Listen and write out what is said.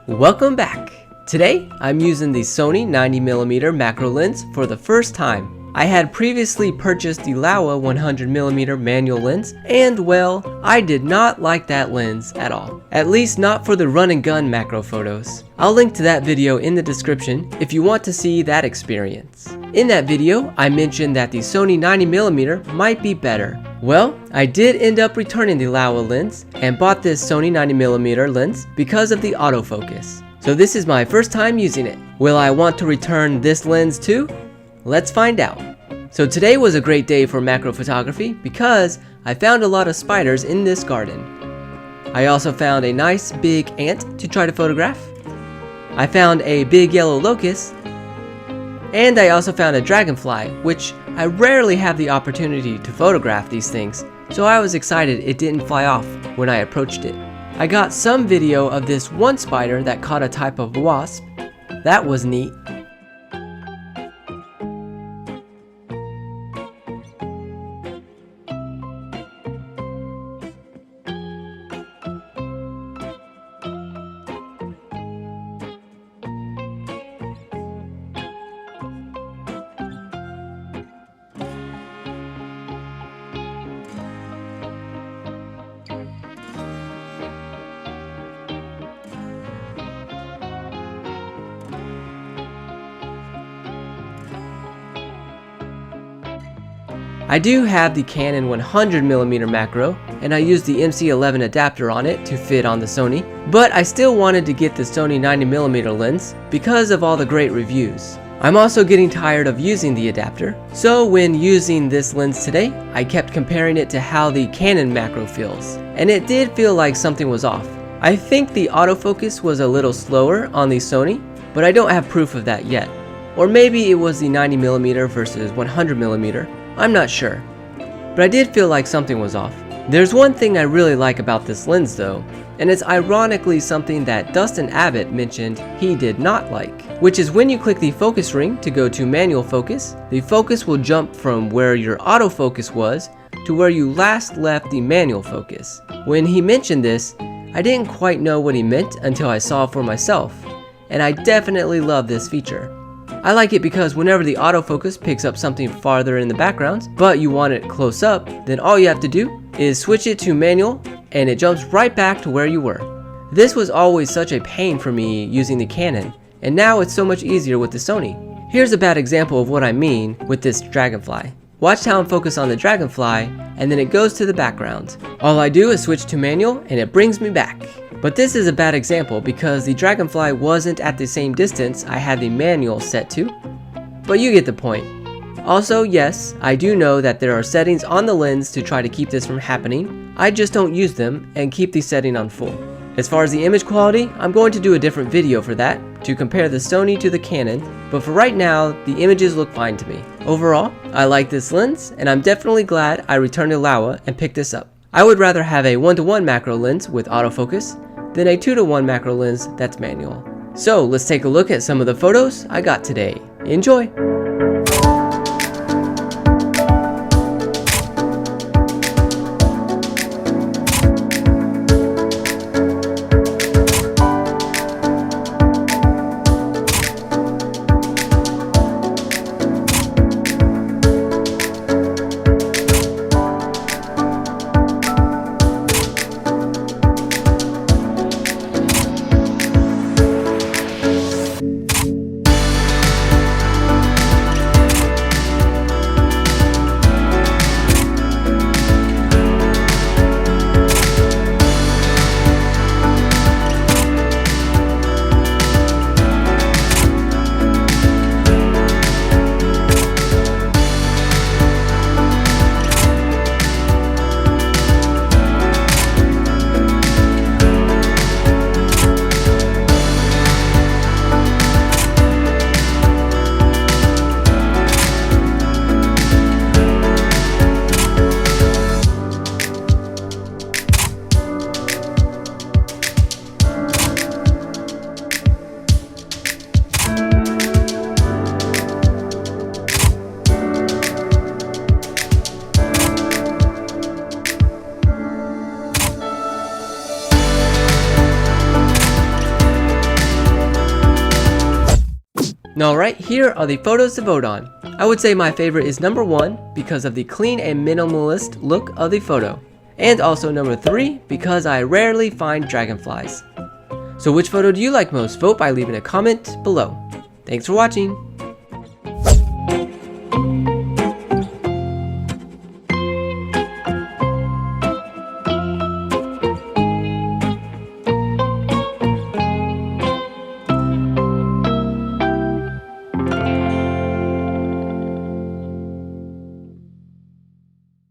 Welcome back! Today, I'm using the Sony 90mm macro lens for the first time. I had previously purchased the Laowa 100mm manual lens, and well, I did not like that lens at all. At least not for the run and gun macro photos. I'll link to that video in the description if you want to see that experience. In that video, I mentioned that the Sony 90mm might be better. Well, I did end up returning the Laowa lens and bought this Sony 90mm lens because of the autofocus. So this is my first time using it. Will I want to return this lens too? Let's find out. So today was a great day for macro photography because I found a lot of spiders in this garden. I also found a nice big ant to try to photograph. I found a big yellow locust. And I also found a dragonfly, which I rarely have the opportunity to photograph these things, so I was excited it didn't fly off when I approached it. I got some video of this one spider that caught a type of wasp. That was neat. I do have the Canon 100mm macro, and I used the MC11 adapter on it to fit on the Sony, but I still wanted to get the Sony 90mm lens because of all the great reviews. I'm also getting tired of using the adapter, so when using this lens today, I kept comparing it to how the Canon macro feels, and it did feel like something was off. I think the autofocus was a little slower on the Sony, but I don't have proof of that yet. Or maybe it was the 90mm versus 100mm. I'm not sure, but I did feel like something was off. There's one thing I really like about this lens though, and it's ironically something that Dustin Abbott mentioned he did not like, which is when you click the focus ring to go to manual focus, the focus will jump from where your autofocus was to where you last left the manual focus. When he mentioned this, I didn't quite know what he meant until I saw it for myself, and I definitely love this feature. I like it because whenever the autofocus picks up something farther in the background, but you want it close up, then all you have to do is switch it to manual and it jumps right back to where you were. This was always such a pain for me using the Canon, and now it's so much easier with the Sony. Here's a bad example of what I mean with this dragonfly. Watch how I'm focused on the dragonfly and then it goes to the background. All I do is switch to manual and it brings me back. But this is a bad example because the dragonfly wasn't at the same distance I had the manual set to, but you get the point. Also, yes, I do know that there are settings on the lens to try to keep this from happening. I just don't use them and keep the setting on full. As far as the image quality, I'm going to do a different video for that to compare the Sony to the Canon, but for right now, the images look fine to me. Overall, I like this lens and I'm definitely glad I returned to Laowa and picked this up. I would rather have a 1:1 macro lens with autofocus than a 2:1 macro lens that's manual. So let's take a look at some of the photos I got today. Enjoy! Alright, here are the photos to vote on. I would say my favorite is number 1 because of the clean and minimalist look of the photo. And also number 3 because I rarely find dragonflies. So which photo do you like most? Vote by leaving a comment below. Thanks for watching.